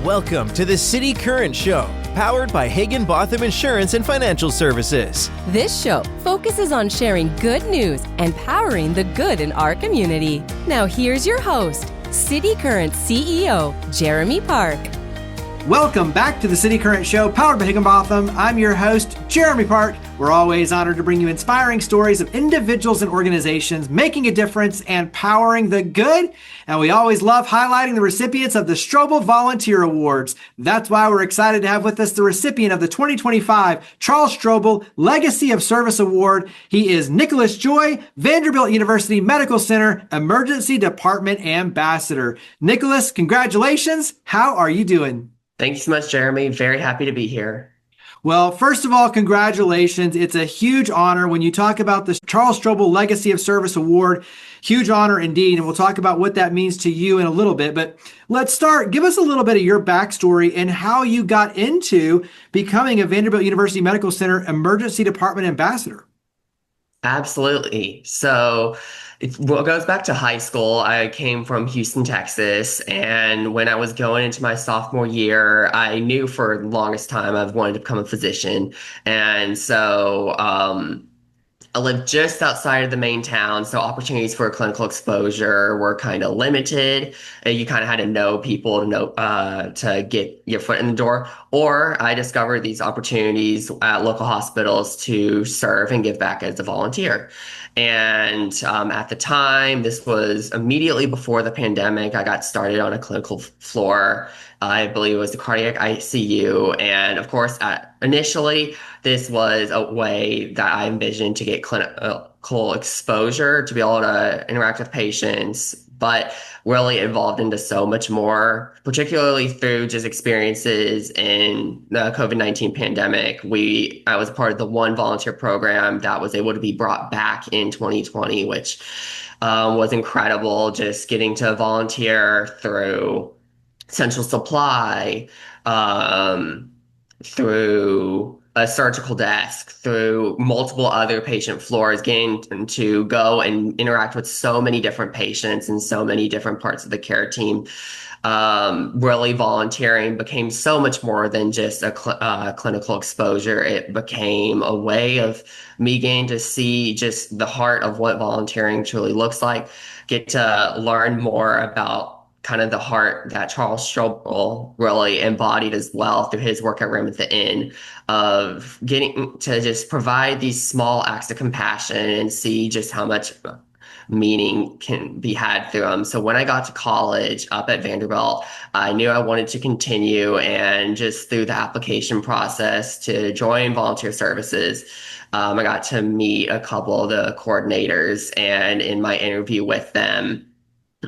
Welcome to the City Current Show, powered by Higginbotham Insurance and Financial Services. This show focuses on sharing good news and powering the good in our community. Now here's your host, City Current CEO, Jeremy Park. Welcome back to the City Current Show, powered by Higginbotham. I'm your host, Jeremy Park. We're always honored to bring you inspiring stories of individuals and organizations making a difference and powering the good. And we always love highlighting the recipients of the Strobel Volunteer Awards. That's why we're excited to have with us the recipient of the 2025 Charles Strobel Legacy of Service Award. He is Nicholas Joy, Vanderbilt University Medical Center Emergency Department Ambassador. Nicholas, congratulations. How are you doing? Thank you so much, Jeremy. Very happy to be here. Well, first of all, congratulations. It's a huge honor when you talk about the Charles Strobel Legacy of Service Award. Huge honor indeed. And we'll talk about what that means to you in a little bit. But let's start. Give us a little bit of your backstory and how you got into becoming a Vanderbilt University Medical Center Emergency Department Ambassador. Absolutely. So it goes back to high school. I came from Houston, Texas, and when I was going into my sophomore year, I knew for the longest time I've wanted to become a physician. And so I lived just outside of the main town, so opportunities for clinical exposure were kind of limited. You kind of had to know people to get your foot in the door. Or I discovered these opportunities at local hospitals to serve and give back as a volunteer. And at the time, this was immediately before the pandemic, I got started on a clinical floor. I believe it was the cardiac ICU. And of course, initially, this was a way that I envisioned to get clinical exposure, to be able to interact with patients, but really evolved into so much more, particularly through just experiences in the COVID-19 pandemic. I was part of the one volunteer program that was able to be brought back in 2020, which was incredible, just getting to volunteer through essential supply, through a surgical desk, through multiple other patient floors, getting to go and interact with so many different patients and so many different parts of the care team. Really volunteering became so much more than just a clinical exposure. It became a way of me getting to see just the heart of what volunteering truly looks like, get to learn more about kind of the heart that Charles Strobel really embodied as well through his work at Room at the Inn, of getting to just provide these small acts of compassion and see just how much meaning can be had through them. So when I got to college up at Vanderbilt, I knew I wanted to continue, and just through the application process to join volunteer services, I got to meet a couple of the coordinators, and in my interview with them,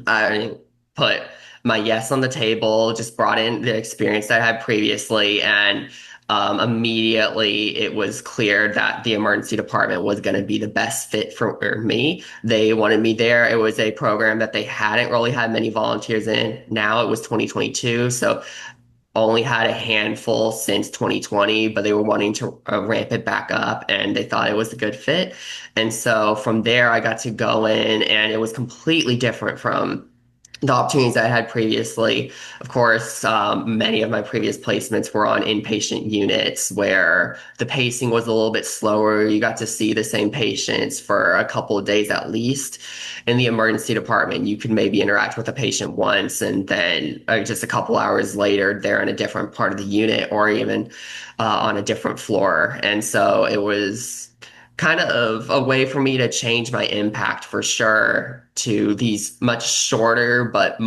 I put my yes on the table, just brought in the experience that I had previously, and immediately it was clear that the emergency department was going to be the best fit for me. They wanted me there. It was a program that they hadn't really had many volunteers in. Now it was 2022, so only had a handful since 2020, but they were wanting to ramp it back up, and they thought it was a good fit. And so from there, I got to go in, and it was completely different from the opportunities I had previously. Of course, many of my previous placements were on inpatient units where the pacing was a little bit slower. You got to see the same patients for a couple of days at least. In the emergency department, you could maybe interact with a patient once, and then just a couple hours later, they're in a different part of the unit or even on a different floor. And so it was kind of a way for me to change my impact for sure to these much shorter but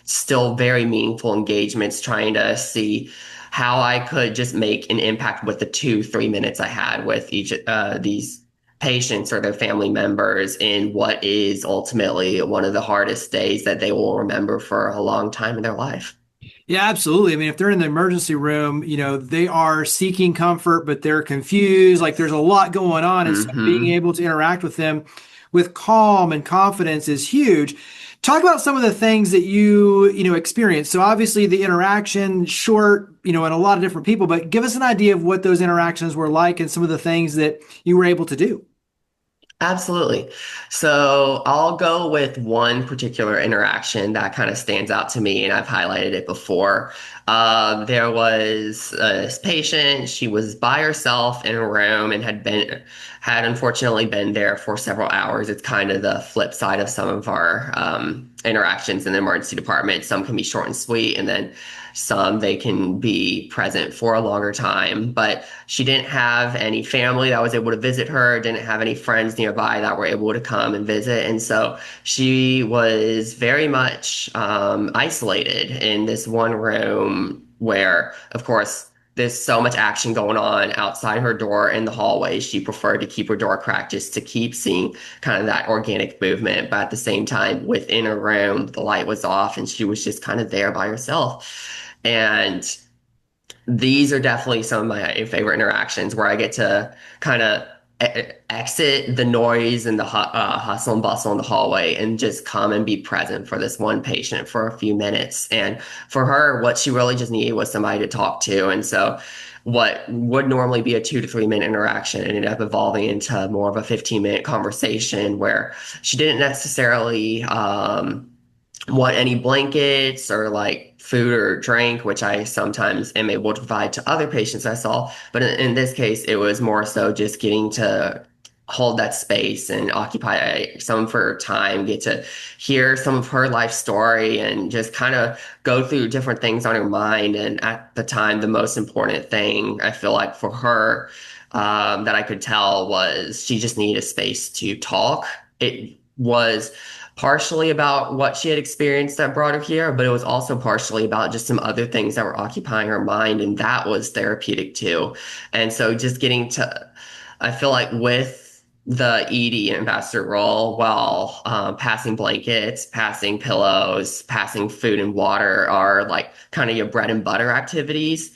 still very meaningful engagements, trying to see how I could just make an impact with the 2-3 minutes I had with each these patients or their family members in what is ultimately one of the hardest days that they will remember for a long time in their life. Yeah, absolutely. I mean, if they're in the emergency room, they are seeking comfort, but they're confused. Like there's a lot going on. And so being able to interact with them with calm and confidence is huge. Talk about some of the things that you experienced. So obviously the interaction short, and a lot of different people, but give us an idea of what those interactions were like and some of the things that you were able to do. Absolutely. So I'll go with one particular interaction that kind of stands out to me, and I've highlighted it before. There was this patient. She was by herself in a room and had unfortunately been there for several hours. It's kind of the flip side of some of our interactions in the emergency department. Some can be short and sweet, and then some they can be present for a longer time. But she didn't have any family that was able to visit her, didn't have any friends nearby that were able to come and visit. And so she was very much isolated in this one room where, of course, there's so much action going on outside her door in the hallway. She preferred to keep her door cracked just to keep seeing kind of that organic movement. But at the same time, within her room, the light was off and she was just kind of there by herself. And these are definitely some of my favorite interactions where I get to kind of exit the noise and the hustle and bustle in the hallway and just come and be present for this one patient for a few minutes. And for her, what she really just needed was somebody to talk to. And so what would normally be a 2 to 3 minute interaction ended up evolving into more of a 15-minute conversation where she didn't necessarily want any blankets or like food or drink, which I sometimes am able to provide to other patients I saw. But in this case, it was more so just getting to hold that space and occupy some of her time, get to hear some of her life story and just kind of go through different things on her mind. And at the time, the most important thing I feel like for her that I could tell was she just needed a space to talk. It was partially about what she had experienced that brought her here, but it was also partially about just some other things that were occupying her mind, and that was therapeutic too. And so just getting to, I feel like with the ED ambassador role, while passing blankets, passing pillows, passing food and water are like kind of your bread and butter activities,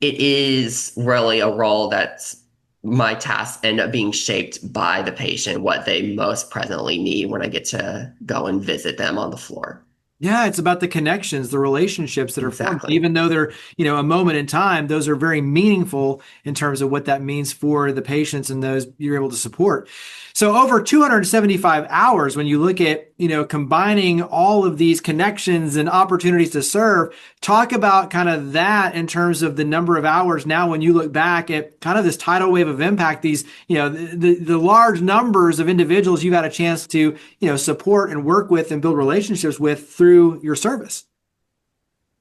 it is really a role that's my tasks end up being shaped by the patient, what they most presently need when I get to go and visit them on the floor. Yeah, it's about the connections, the relationships that are formed. Exactly. Even though they're, a moment in time, those are very meaningful in terms of what that means for the patients and those you're able to support. So over 275 hours, when you look at, combining all of these connections and opportunities to serve, talk about kind of that in terms of the number of hours now when you look back at kind of this tidal wave of impact, these, the large numbers of individuals you've had a chance to, support and work with and build relationships with through your service.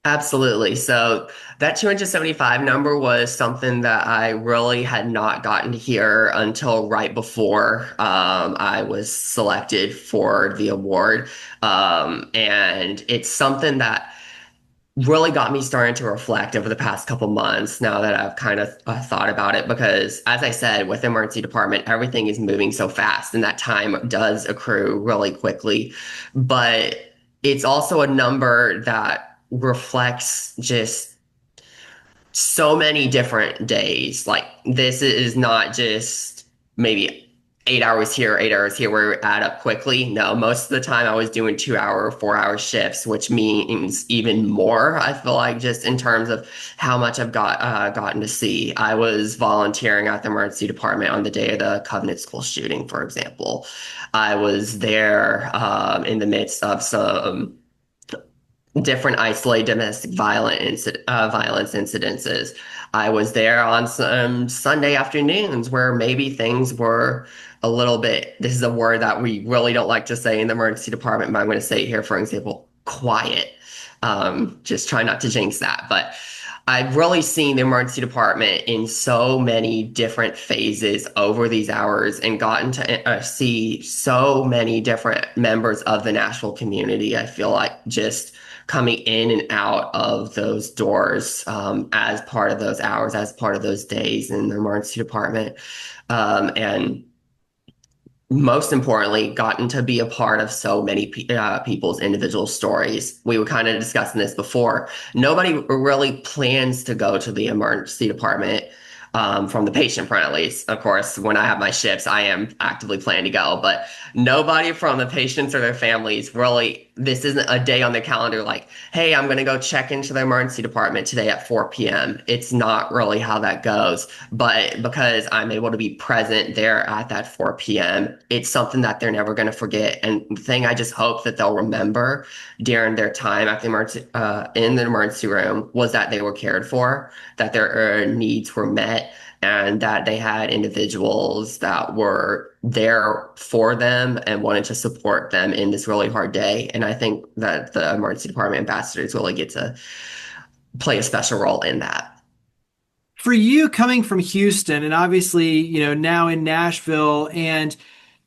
Absolutely. So that 275 number was something that I really had not gotten to hear until right before I was selected for the award. And it's something that really got me starting to reflect over the past couple months now that I've kind of thought about it, because as I said, with the emergency department, everything is moving so fast and that time does accrue really quickly. But it's also a number that reflects just so many different days. Like this is not just maybe 8 hours here, 8 hours here where we add up quickly. No, most of the time I was doing 2 hour, 4 hour shifts, which means even more, I feel like, just in terms of how much I've gotten to see. I was volunteering at the emergency department on the day of the Covenant School shooting, for example. I was there in the midst of some different isolated domestic violence incidences. I was there on some Sunday afternoons where maybe things were a little bit, this is a word that we really don't like to say in the emergency department, but I'm going to say it here, for example, quiet. Just try not to jinx that. But I've really seen the emergency department in so many different phases over these hours and gotten to see so many different members of the Nashville community. I feel like just coming in and out of those doors as part of those hours, as part of those days in the emergency department. And most importantly, gotten to be a part of so many people's individual stories. We were kind of discussing this before. Nobody really plans to go to the emergency department from the patient front, at least. Of course, when I have my shifts, I am actively planning to go, but nobody from the patients or their families really, this isn't a day on the calendar like, hey, I'm going to go check into the emergency department today at 4 p.m. It's not really how that goes. But because I'm able to be present there at that 4 p.m., it's something that they're never going to forget. And the thing I just hope that they'll remember during their time at the emergency in the emergency room was that they were cared for, that their needs were met, and that they had individuals that were there for them and wanted to support them in this really hard day. And I think that the emergency department ambassadors really get to play a special role in that. For you coming from Houston and obviously, now in Nashville and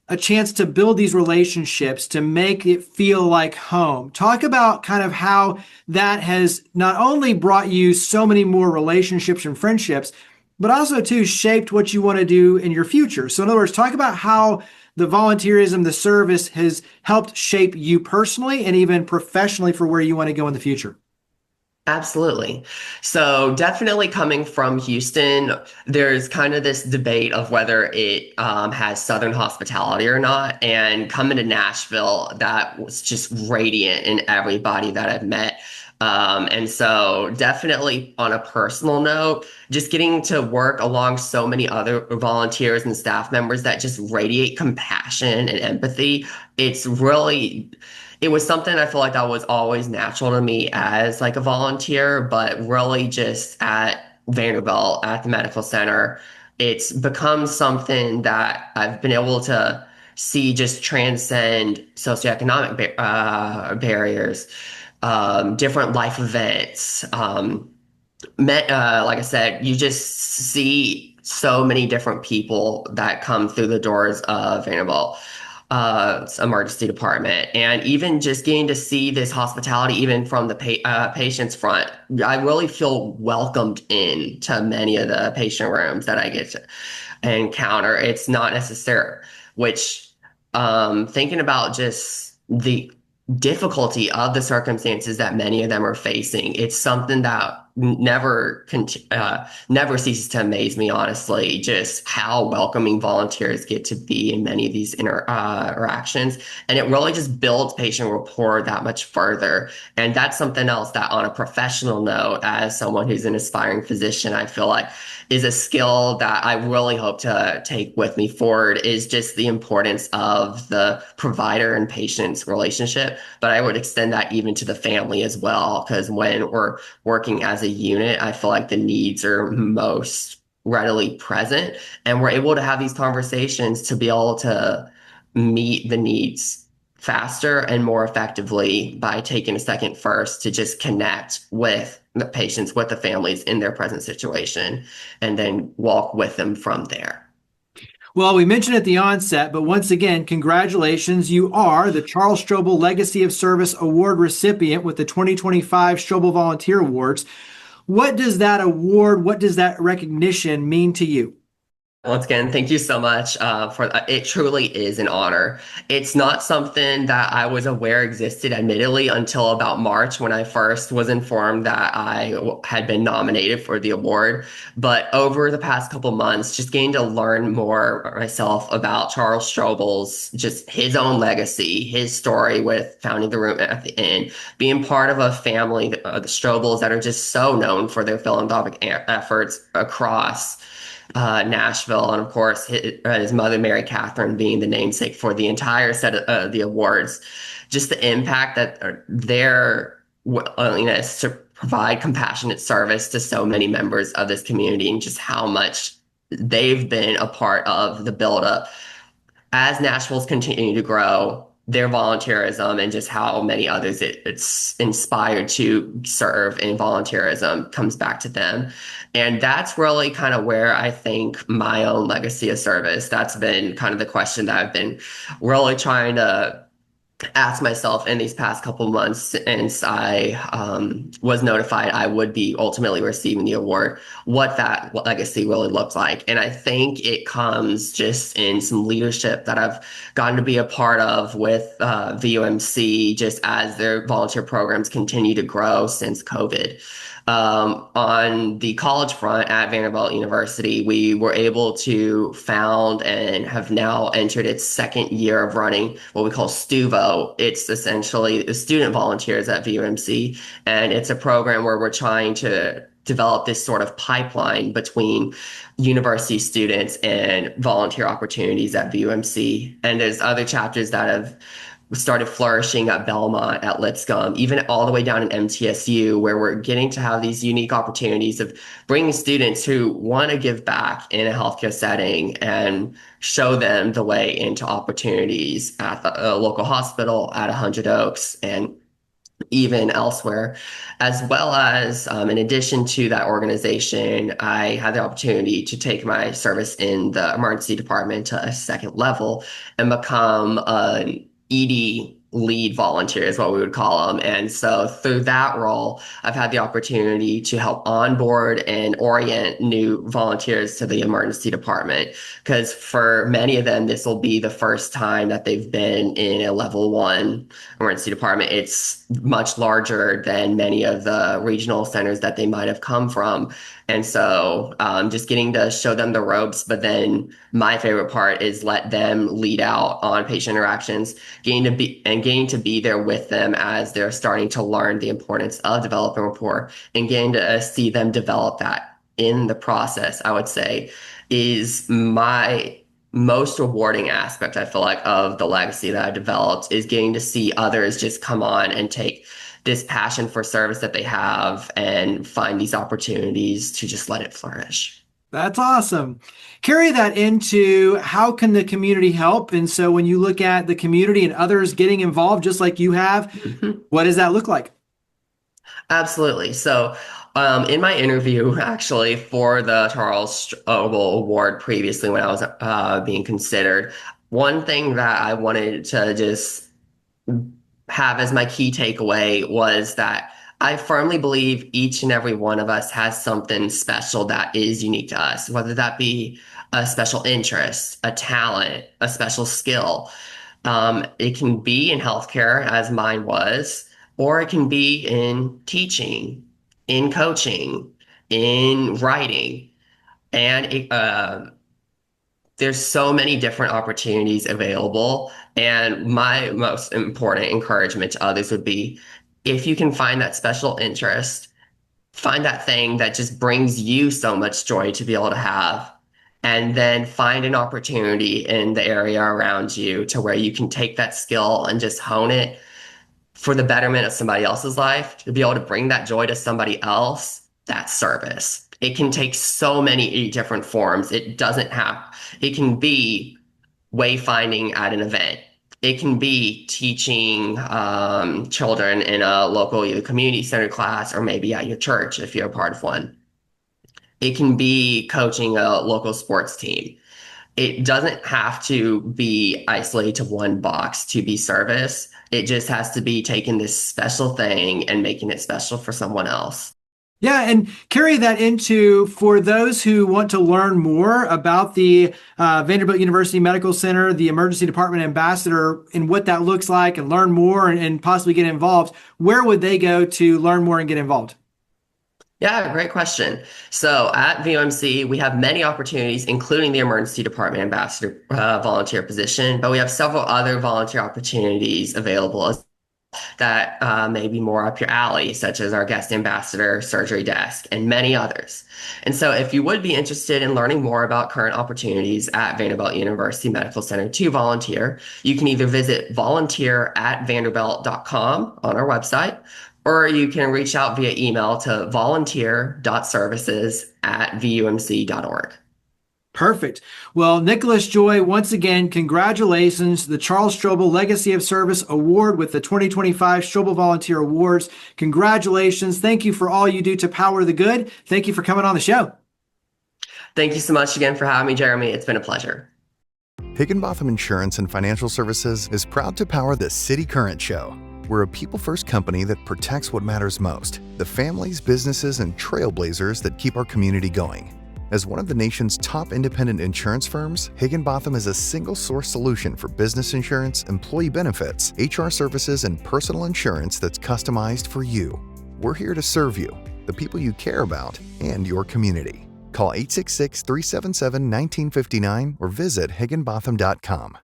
a chance to build these relationships to make it feel like home. Talk about kind of how that has not only brought you so many more relationships and friendships, but also too shaped what you want to do in your future. So in other words, talk about how the volunteerism, the service has helped shape you personally and even professionally for where you want to go in the future. Absolutely. So definitely coming from Houston, there's kind of this debate of whether it has Southern hospitality or not. And coming to Nashville, that was just radiant in everybody that I've met. And so definitely on a personal note, just getting to work along so many other volunteers and staff members that just radiate compassion and empathy. It was something I feel like that was always natural to me as like a volunteer, but really just at Vanderbilt, at the medical center, it's become something that I've been able to see just transcend socioeconomic barriers, different life events. Like I said, you just see so many different people that come through the doors of Vanderbilt emergency department, and even just getting to see this hospitality even from the patient's front. I really feel welcomed in to many of the patient rooms that I get to encounter. It's not necessary, which thinking about just the difficulty of the circumstances that many of them are facing, it's something that never ceases to amaze me, honestly, just how welcoming volunteers get to be in many of these interactions. And it really just builds patient rapport that much further. And that's something else that on a professional note, as someone who's an aspiring physician, I feel like is a skill that I really hope to take with me forward, is just the importance of the provider and patient's relationship. But I would extend that even to the family as well, because when we're working as a unit, I feel like the needs are most readily present, and we're able to have these conversations to be able to meet the needs faster and more effectively by taking a second first to just connect with the patients, with the families in their present situation, and then walk with them from there. Well, we mentioned at the onset, but once again, congratulations. You are the Charles Strobel Legacy of Service Award recipient with the 2025 Strobel Volunteer Awards. What does that award, what does that recognition mean to you? Once again, thank you so much for it. Truly is an honor. It's not something that I was aware existed, admittedly, until about March when I first was informed that I had been nominated for the award. But over the past couple months, just getting to learn more myself about Charles Strobel's, just his own legacy, his story with founding the room at the inn, being part of a family, the Strobels, that are just so known for their philanthropic efforts across Nashville, and of course his mother Mary Catherine being the namesake for the entire set of the awards. Just the impact that their willingness to provide compassionate service to so many members of this community, and just how much they've been a part of the buildup as Nashville's continued to grow, their volunteerism, and just how many others it's inspired to serve in volunteerism comes back to them. And that's really kind of where I think my own legacy of service, that's been kind of the question that I've been really trying to ask myself in these past couple months since I was notified I would be ultimately receiving the award, what that legacy really looks like. And I think it comes just in some leadership that I've gotten to be a part of with VUMC, just as their volunteer programs continue to grow since COVID. On the college front at Vanderbilt University, we were able to found and have now entered its second year of running what we call STUVO, so it's essentially student volunteers at VUMC, and it's a program where we're trying to develop this sort of pipeline between university students and volunteer opportunities at VUMC. And there's other chapters that have started flourishing at Belmont, at Lipscomb, even all the way down in MTSU, where we're getting to have these unique opportunities of bringing students who want to give back in a healthcare setting and show them the way into opportunities at the local hospital, at 100 Oaks, and even elsewhere, as well as in addition to that organization, I had the opportunity to take my service in the emergency department to a second level and become an ED lead volunteer is what we would call them. And so through that role, I've had the opportunity to help onboard and orient new volunteers to the emergency department, because for many of them, this will be the first time that they've been in a level 1 emergency department. It's much larger than many of the regional centers that they might have come from. And so just getting to show them the ropes, but then my favorite part is let them lead out on patient interactions, getting to be there with them as they're starting to learn the importance of developing rapport, and getting to see them develop that in the process, I would say, is my most rewarding aspect, I feel like, of the legacy that I developed, is getting to see others just come on and take this passion for service that they have and find these opportunities to just let it flourish. That's awesome. Carry that into how can the community help? And so when you look at the community and others getting involved, just like you have, what does that look like? Absolutely. So in my interview, actually, for the Charles Strobel Award previously, when I was being considered, one thing that I wanted to just have as my key takeaway was that I firmly believe each and every one of us has something special that is unique to us, whether that be a special interest, a talent, a special skill. It can be in healthcare, as mine was, or it can be in teaching, in coaching, in writing. And there's so many different opportunities available. And my most important encouragement to others would be, if you can find that special interest, find that thing that just brings you so much joy to be able to have, and then find an opportunity in the area around you to where you can take that skill and just hone it for the betterment of somebody else's life, to be able to bring that joy to somebody else. That's service. It can take so many different forms. It can be wayfinding at an event. It can be teaching children in a local either community center class, or maybe at your church if you're a part of one. It can be coaching a local sports team. It doesn't have to be isolated to one box to be service. It just has to be taking this special thing and making it special for someone else. Yeah, and carry that into, for those who want to learn more about the Vanderbilt University Medical Center, the Emergency Department Ambassador, and what that looks like, and learn more and possibly get involved, where would they go to learn more and get involved? Yeah, great question. So at VUMC, we have many opportunities, including the Emergency Department Ambassador volunteer position, but we have several other volunteer opportunities available that may be more up your alley, such as our guest ambassador, surgery desk, and many others. And so if you would be interested in learning more about current opportunities at Vanderbilt University Medical Center to volunteer, you can either visit volunteer@vanderbilt.com on our website, or you can reach out via email to volunteer.services@vumc.org. Perfect. Well, Nicholas Joy, once again, congratulations. The Charles Strobel Legacy of Service Award with the 2025 Strobel Volunteer Awards. Congratulations. Thank you for all you do to power the good. Thank you for coming on the show. Thank you so much again for having me, Jeremy. It's been a pleasure. Higginbotham Insurance and Financial Services is proud to power the City Current Show. We're a people-first company that protects what matters most, the families, businesses, and trailblazers that keep our community going. As one of the nation's top independent insurance firms, Higginbotham is a single-source solution for business insurance, employee benefits, HR services, and personal insurance that's customized for you. We're here to serve you, the people you care about, and your community. Call 866-377-1959 or visit higginbotham.com.